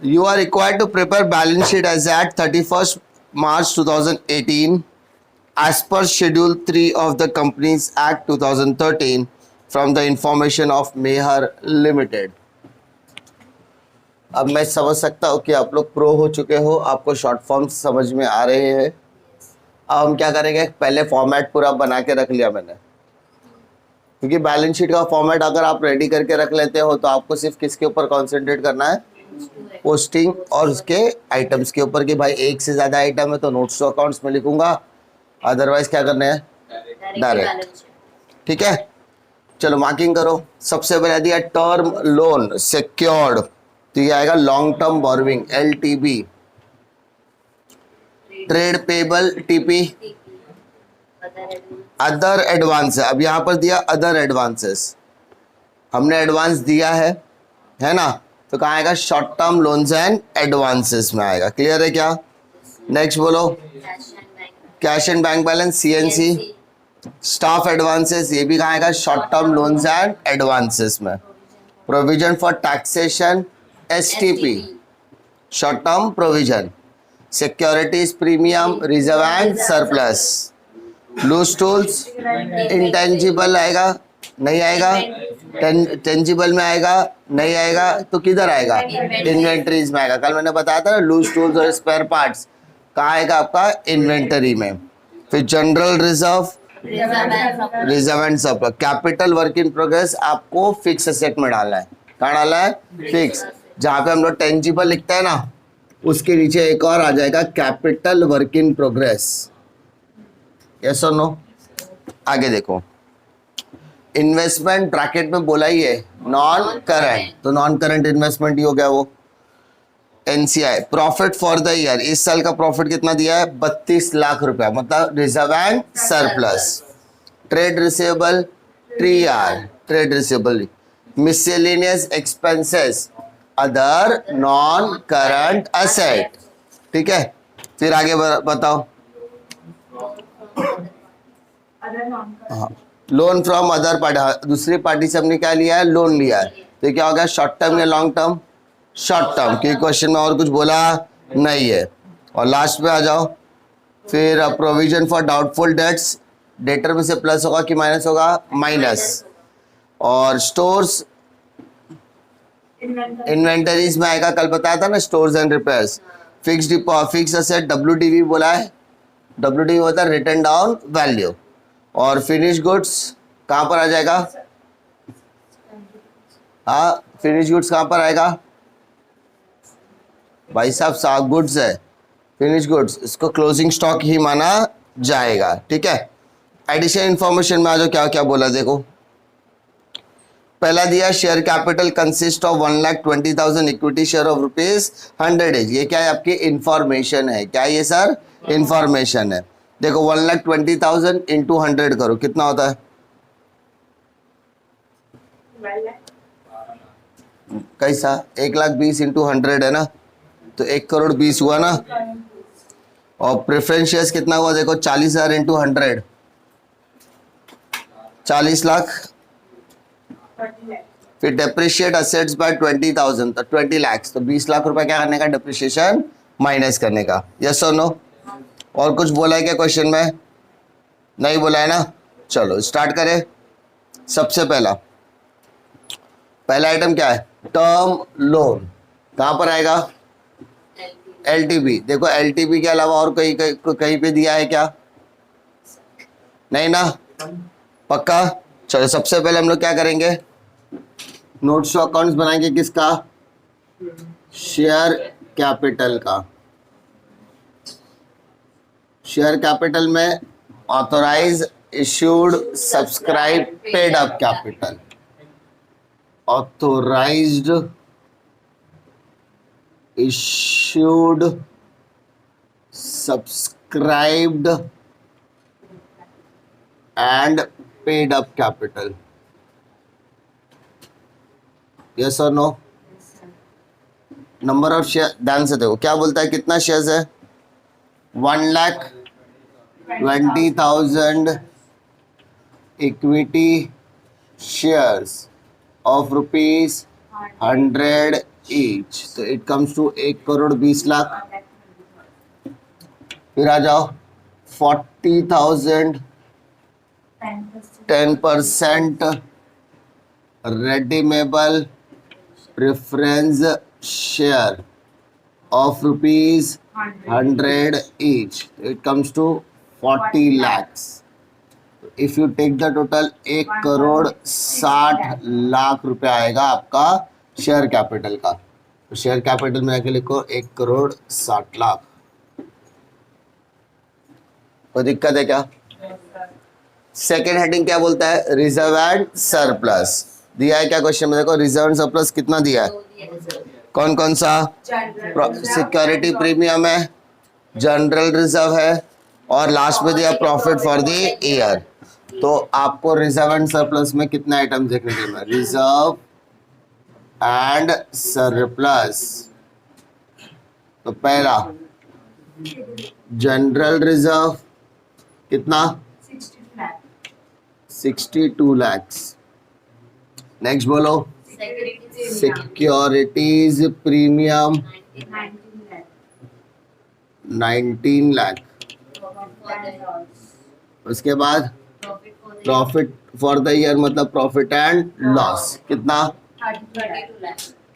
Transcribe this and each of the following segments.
You are required to prepare balance sheet as at 31st March 2018 as per Schedule 3 of the Companies Act 2013 from the information of Mehar Limited. अब मैं समझ सकता हूँ कि आप लोग प्रो हो चुके हो, आपको शॉर्ट फॉर्म्स समझ में आ रहे हैं। अब हम क्या करेंगे, पहले फॉर्मेट पूरा बना के रख लिया मैंने, क्योंकि बैलेंस शीट का फॉर्मेट अगर आप रेडी करके रख लेते हो तो आपको सिर्फ किसके ऊपर कॉन्सेंट्रेट करना है, पोस्टिंग और उसके आइटम्स के ऊपर कि भाई एक से ज्यादा आइटम है तो नोट्स टू अकाउंट्स में लिखूंगा, अदरवाइज क्या करना है, डायरेक्ट। ठीक है, चलो मार्किंग करो। सबसे पहले दिया टर्म लोन सिक्योर्ड, तो ये आएगा long term borrowing LTB। Trade payable TP। Other advance है, अब यहाँ पर दिया अदर एडवांसेस, हमने एडवांस दिया है ना, तो कहाँ आएगा, short term loans and advances में आएगा। क्लियर है क्या? नेक्स्ट बोलो, cash and bank balance CNC। Staff advances, ये भी कहाँ आएगा, short term loans and advances में। Provision for taxation STP, short term provision. Securities premium, reserve and surplus. Loose tools intangible आएगा, नहीं आएगा, टेंजिबल में आएगा, नहीं आएगा, तो किधर आएगा, इन्वेंटरीज में आएगा। कल मैंने बताया था ना, लूज टूल्स और स्पेयर पार्ट्स कहाँ आएगा आपका, इन्वेंटरी में। फिर general reserve and surplus. Capital work in progress आपको फिक्स एसेट में डालना है, कहाँ डालना है, फिक्स। जहाँ पे हम लोग टेंजिबल लिखते हैं ना, उसके नीचे एक और आ जाएगा capital work in progress. Yes और नो? आगे देखो, इन्वेस्टमेंट ब्रैकेट में बोला ही है नॉन करंट, तो नॉन करंट इन्वेस्टमेंट ही हो गया वो। NCI profit for the year, इस साल का प्रॉफिट कितना दिया है, 32 लाख रुपया, मतलब reserve and surplus. Trade receivable TR, trade receivable. Miscellaneous expenses, other non current asset. ठीक है, फिर आगे बताओ। हाँ, लोन फ्रॉम अदर पार्टी, दूसरी पार्टी से हमने क्या लिया है, लोन लिया है, तो क्या हो गया, शॉर्ट टर्म या लॉन्ग टर्म, शॉर्ट टर्म, क्योंकि क्वेश्चन में और कुछ बोला नहीं है। और लास्ट पे आ जाओ, फिर provision for doubtful debts, debtor में से प्लस होगा कि माइनस होगा, माइनस। और स्टोर्स इन्वेंटरीज में आएगा, कल बताया था ना, stores and repairs. Fix asset WDV बोला है, WDV होता है रिटर्न डाउन वैल्यू। और फिनिश गुड्स कहाँ पर आ जाएगा, हाँ फिनिश गुड्स कहाँ पर आएगा भाई साहब, गुड्स है, फिनिश गुड्स, इसको क्लोजिंग स्टॉक ही माना जाएगा। ठीक है, एडिशनल इंफॉर्मेशन में आ जाओ, क्या क्या बोला देखो। पहला दिया share capital consist of 1,20,000 equity share of ₹100 each. ये क्या है, आपकी इंफॉर्मेशन है, क्या ये सर, इंफॉर्मेशन है। देखो 1,20,000 इंटू 100 करो, कितना होता है, कैसा, 1,20,000 इंटू 100 है ना, तो 1,20,00,000 हुआ ना। और प्रेफरेंस शेयर्स कितना हुआ, देखो 40,000 इंटू 100, 40 लाख। फिर डेप्रिशिएट असेट्स बाय 20,000, तो 20 लाख, तो 20 लाख रुपए क्या करने का, डेप्रिशिएशन माइनस करने का। यस और नो? और कुछ बोला है क्या क्वेश्चन में, नहीं बोला है ना। चलो स्टार्ट करें। सबसे पहला आइटम क्या है, टर्म लोन, कहां पर आएगा, LTB। देखो LTB के अलावा और कहीं पे दिया है क्या, नहीं ना, पक्का। चलो सबसे पहले हम लोग क्या करेंगे, नोट्स टू अकाउंट्स बनाएंगे, किसका, शेयर कैपिटल का। शेयर कैपिटल में authorise, issued, subscribe, paid up capital. Authorised, issued, subscribed and paid up capital. Yes or no? Number of share, ध्यान से देखो क्या बोलता है, कितना शेयर्स है, 1,20,000 इक्विटी शेयर्स ऑफ ₹100 each, तो it comes to 1,20,00,000. फिर आ जाओ 40,000 10% redeemable preference share of rupees 100 each. It comes to 40 lakhs. If you take the total 1,60,00,000 रुपया आएगा आपका शेयर कैपिटल का. तो शेयर कैपिटल में आके लिखो 1,60,00,000. कोई दिक्कत है क्या? सेकेंड हेडिंग क्या बोलता है? Reserve and surplus. दिया है क्या क्वेश्चन में? देखो रिजर्व एंड सरप्लस कितना दिया है, कौन कौन सा? सिक्योरिटी प्रीमियम है, जनरल रिजर्व है, और लास्ट में दिया प्रॉफिट फॉर द ईयर. तो आपको रिजर्व एंड सरप्लस में कितने आइटम देखने के लिए? Reserve and surplus. तो पहला जनरल रिजर्व कितना? 62 lakhs. नेक्स्ट बोलो. Securities premium 19 lakh. उसके बाद प्रॉफिट फॉर द ईयर मतलब प्रॉफिट एंड लॉस कितना?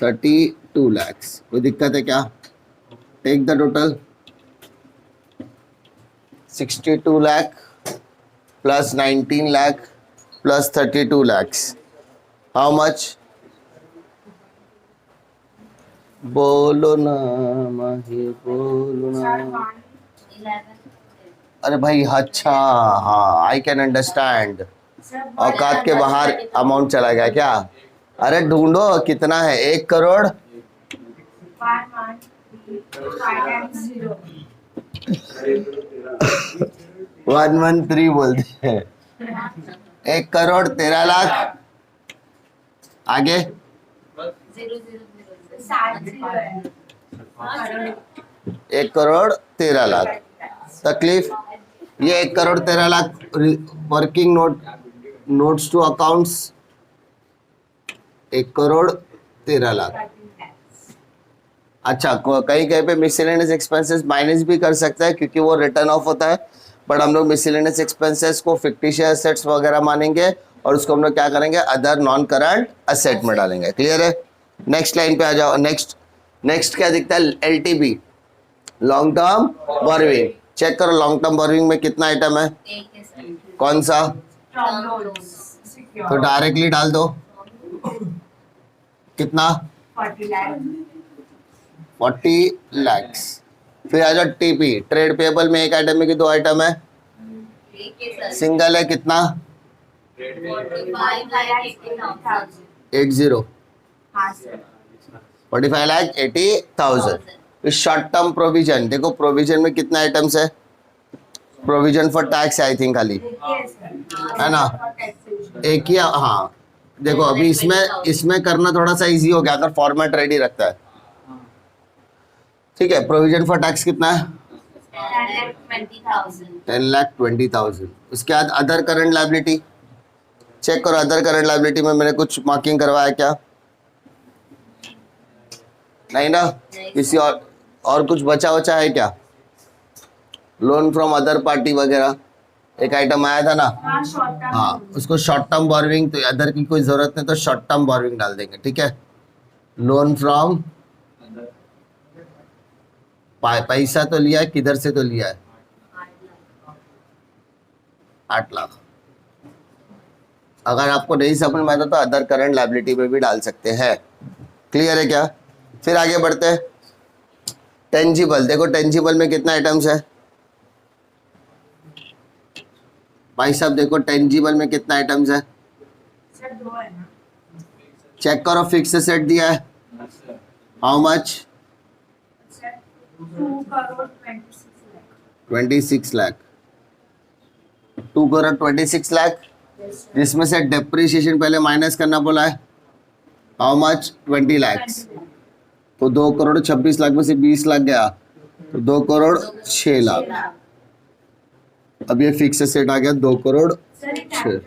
32 lakhs. कोई दिक्कत है क्या? Take the total 62 lakh plus 19 lakh plus 32 lakhs. How much? बोलो ना माही बोलो ना. अरे भाई अच्छा, हाँ आई कैन अंडरस्टैंड. औकात के बाहर अमाउंट चला गया क्या? अरे ढूंढो कितना है. 1 करोड़ 113 बोलते हैं. 1 करोड़ 13 लाख. आगे 1 करोड़ 13 लाख. तकलीफ ये 1 crore 13 lakh working notes to accounts 1 crore 13 lakh. अच्छा कहीं कहीं पे मिसलेनियस एक्सपेंसेस माइनस भी कर सकता है क्योंकि वो रिटर्न ऑफ होता है. बट हम लोग मिसलेनियस एक्सपेंसेस को फिक्टिशियस एसेट्स वगैरह मानेंगे और उसको हम लोग क्या करेंगे? अदर नॉन करंट एसेट में डालेंगे. क्लियर है? नेक्स्ट लाइन पे आ जाओ. नेक्स्ट क्या दिखता है? एलटीबी लॉन्ग टर्म बोरोइंग. चेक करो लॉन्ग टर्म बोरोइंग में कितना आइटम है? कौन सा? तो डायरेक्टली डाल दो. कितना? 40 lakhs. फिर आ जाओ टीपी ट्रेड पेबल में एक आइटम है कि 2 आइटम है? सिंगल है. कितना? 45,80,000. फिर शॉर्ट टर्म प्रोविजन. देखो प्रोविजन में कितने आइटम्स है? Provision for tax I think खाली है ना, एक ही. हाँ देखो अभी इसमें करना थोड़ा सा इजी हो गया अगर फॉर्मेट रेडी रखता है. ठीक है. प्रोविजन फॉर टैक्स कितना है? 10,20,000. उसके बाद अदर करंट लायबिलिटी. चेक करो अदर करंट लायबिलिटी में मैंने कुछ मार्किंग करवाया क्या? नहीं ना. किसी और कुछ बचा है क्या? लोन फ्रॉम अदर पार्टी वगैरह एक आइटम आया था ना. हाँ उसको शॉर्ट टर्म बोरोइंग. तो अदर की कोई जरूरत नहीं तो शॉर्ट टर्म बोरोइंग डाल देंगे. ठीक है. लोन फ्रॉम पैसा तो लिया है, किधर से तो लिया है? 8 लाख. अगर आपको नहीं समझ में आता तो अदर करंट लायबिलिटी में भी डाल सकते हैं. क्लियर है क्या? फिर आगे बढ़ते हैं. टेंजिबल. देखो टेंजिबल में कितना आइटम्स है भाई साहब? देखो टेंजिबल में कितना आइटम्स है? चेक करो. फिक्स एसेट दिया है. How much? 26 लाख. 2 करोड़ 26 लाख. जिसमें से डेप्रिसिएशन पहले माइनस करना बोला है. How much? 20 lakhs. तो 2 करोड़ 26 लाख में से 20 लाख गया तो 2 करोड़ 6 लाख. अब ये फिक्स एसेट आ गया 2 करोड़ 6.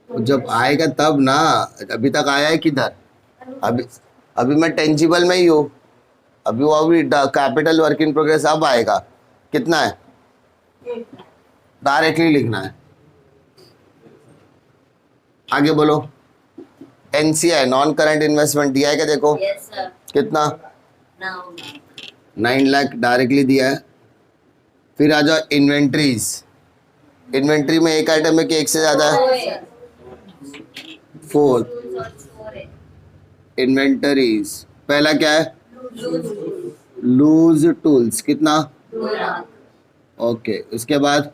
जब आएगा तब ना. अभी तक आया है किधर? अभी अभी मैं टेंजिबल में ही हूँ, अभी वो अभी कैपिटल वर्क इन प्रोग्रेस अब आएगा। कितना है? डायरेक्टली लिखना है। आगे बोलो। एनसीआई नॉन करंट इन्वेस्टमेंट दिया है क्या? देखो Yes, sir. कितना? Now. 9 लाख डायरेक्टली दिया है। फिर आ जाओ इन्वेंट्रीज। इन्वेंट्री में एक आइटम है कि एक से ज्यादा है? फोर। इन्वेंटरीज पहला क्या है? Loose tools. कितना? ओके, उसके बाद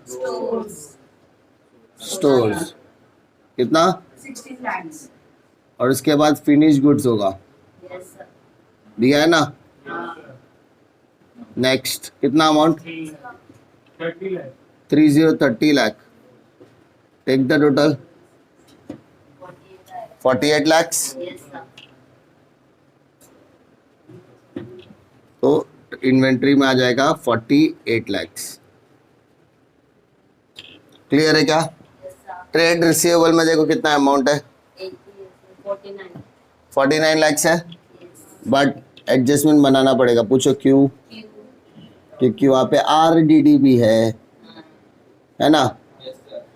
स्टोर्स। कितना? 16 lakhs. और उसके बाद फिनिश गुड्स होगा, Yes, sir. दिया है ना? नेक्स्ट कितना amount? 30 lakh. Take the total 48 lakhs। Yes, sir. तो इन्वेंट्री में आ जाएगा 48 lakhs। क्लियर है क्या? Yes, sir. ट्रेड रिसीवेबल में देखो कितना अमाउंट है? 49. 49 lakhs है, Yes. बट एडजस्टमेंट बनाना पड़ेगा। पूछो क्यों? Q. क्योंकि वहाँ पे आरडीडी भी है ना?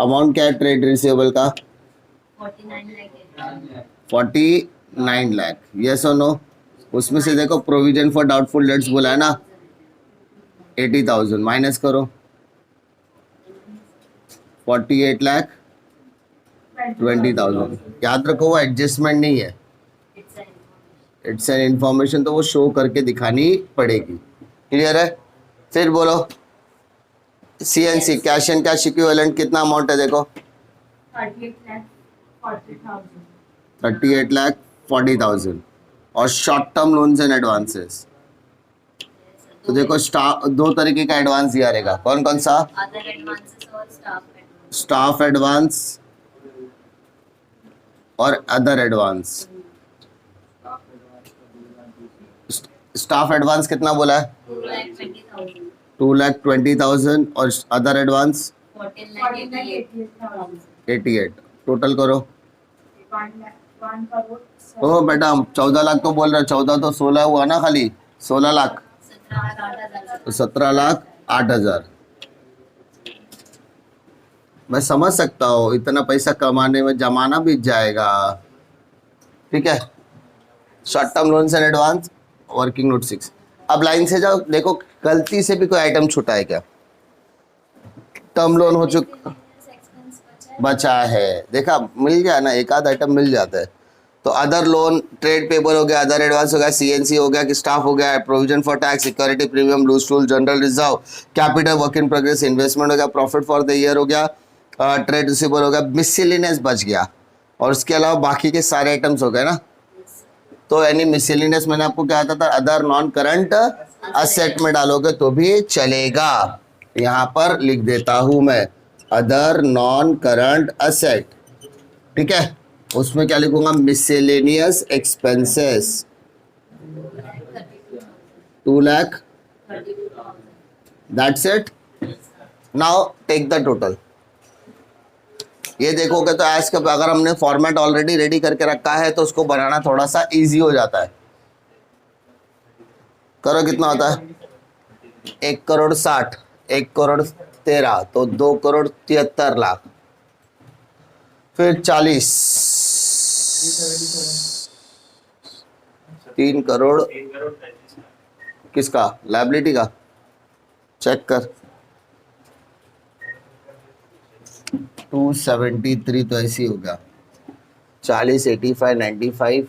अमाउंट क्या है ट्रेड रिसीवेबल का? 49 like 49 लाख। यस और नो? उसमें से देखो प्रोविजन फॉर डाउटफुल डेट्स बोला है ना, 80,000 माइनस करो। 48 लाख 20,000। याद रखो वो एडजस्टमेंट नहीं है, It's an information. It's an information, तो वो शो करके दिखानी पड़ेगी। क्लियर है? फिर बोलो CNC cash and cash equivalent कितना अमाउंट है? देखो 38 lakh 40,000. और short term loans and advances. तो देखो दो तरीके का एडवांस दिया रहेगा। कौन कौन सा? Other advances or staff advances. Staff advance और अदर एडवांस। स्टाफ एडवांस कितना बोला है? 2,20,000. 2,20,000 और अदर एडवांस 14,88,000. 88। टोटल करो। 1 crore. ओ बेटा 14 लाख तो बोल रहे, 14 तो 16 हुआ ना, खाली 16 लाख 17,08,000. तो 17,08,000। मैं समझ सकता हूँ, इतना पैसा कमाने में जमाना बीत जाएगा। ठीक है, short term loans and advance working note 6। अब लाइन से जाओ, देखो गलती से भी कोई आइटम छूटा है क्या? टर्म लोन हो चुका, बचा है, देखा मिल गया ना, एक आध आइटम मिल जाता है। तो अदर लोन, ट्रेड पेपर हो गया, अदर एडवांस हो गया, सीएनसी हो गया, कि स्टाफ हो गया, provision for tax, security premium, loose tool, general reserve, capital work in progress, investment हो गया, प्रॉफिट फॉर द ईयर हो गया, ट्रेड रिसीवेबल हो गया, मिसलिनियस बच गया, और उसके अलावा बाकी के सारे आइटम्स हो गए ना। तो यानी मिसलिनियस मैंने आपको क्या आता था, अदर नॉन करंट असेट में डालोगे तो भी चलेगा। यहाँ पर लिख देता हूं मैं, अदर नॉन करंट असेट। ठीक है, उसमें क्या लिखूंगा? Miscellaneous expenses 2 lakh. That's it. Now take the total. ये देखोगे तो एज का अगर हमने फॉर्मेट ऑलरेडी रेडी करके रखा है तो उसको बनाना थोड़ा सा इजी हो जाता है। करो कितना होता है? 1 करोड़ 60, 1 करोड़ 13, तो 2 करोड़ 73 लाख। फिर 40, 3 करोड़ किसका? लायबिलिटी का। चेक कर, 273 तो ऐसे ही होगा। 40, 85, 95,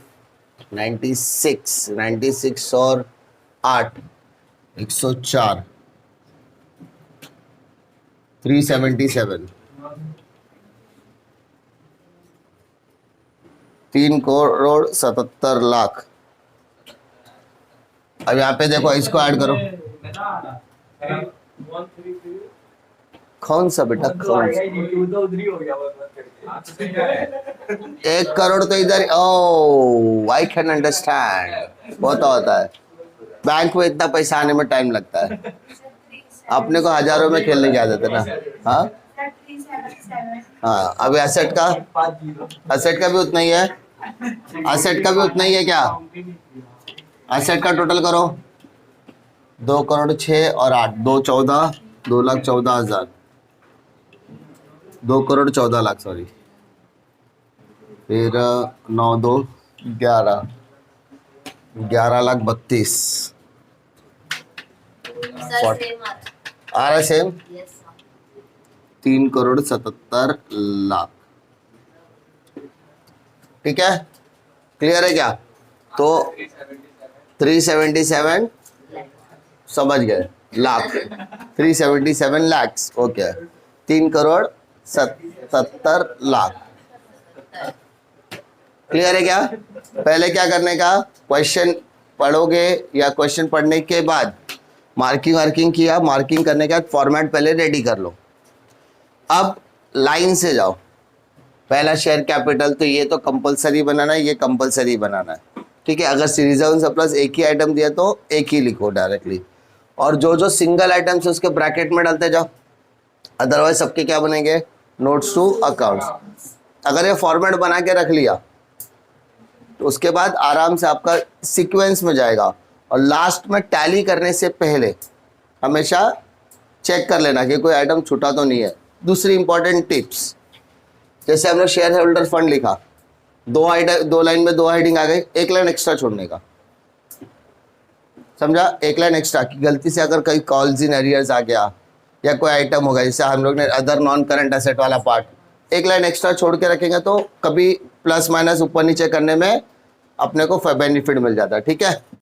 96 और 8, 104, 377, 3 करोड़ 77 लाख। अब यहाँ पे देखो, इसको ऐड करो। कौन सा बेटा? कौन सा? 1 करोड़ तो इधर। ओह, आई कैन अंडरस्टैंड, होता है। बैंक में इतना पैसा आने में टाइम लगता है, अपने को हजारों में खेलने की आदत है ना। हाँ हाँ, अभी एसेट का भी उतना ही है। एसेट का भी उतना ही है क्या? एसेट का टोटल करो, 2,06,00,000 और 8, 2,14,00,000, 2,14,000, 2,14,00,000 सॉरी, फिर 9 2 11, 11,32,000 सर सेम आ रहा है सेम, यस 3,77,00,000। ठीक है, क्लियर है क्या? तो 377 समझ गए लाख, 377 lakhs, ओके, 3,77,00,000। क्लियर है क्या? पहले क्या करने का, क्वेश्चन पढ़ोगे या क्वेश्चन पढ़ने के बाद मार्किंग किया, मार्किंग करने के बाद फॉर्मेट पहले रेडी कर लो। अब लाइन से जाओ, पहला शेयर कैपिटल, तो ये तो कंपलसरी बनाना है, ये कंपलसरी बनाना है, ठीक है। अगर सीरीज ऑन सरप्लस एक ही आइटम दिया तो एक ही लिखो डायरेक्टली, और जो जो सिंगल आइटम्स उसके ब्रैकेट में डालते जाओ, अदरवाइज सबके क्या बनेंगे, नोट्स टू अकाउंट्स। अगर ये फॉर्मेट बना के रख लिया तो उसके बाद आराम से आपका सीक्वेंस में जाएगा, और लास्ट में टैली करने से पहले हमेशा चेक कर लेना कि कोई आइटम छूटा तो नहीं है। दूसरी इंपॉर्टेंट टिप्स, जैसे हमने शेयर होल्डर फंड लिखा, दो लाइन में 2 हेडिंग आ गई, एक लाइन एक्स्ट्रा छोड़ने का, समझा, एक लाइन एक्स्ट्रा की गलती से अगर कहीं कॉल्स इन एरियर्स आ गया या कोई आइटम होगा, जैसे हम लोग ने अदर नॉन करंट एसेट वाला पार्ट, एक लाइन एक्स्ट्रा छोड़ के रखेंगे तो कभी प्लस माइनस ऊपर नीचे करने में अपने को बेनिफिट मिल जाता है, ठीक है।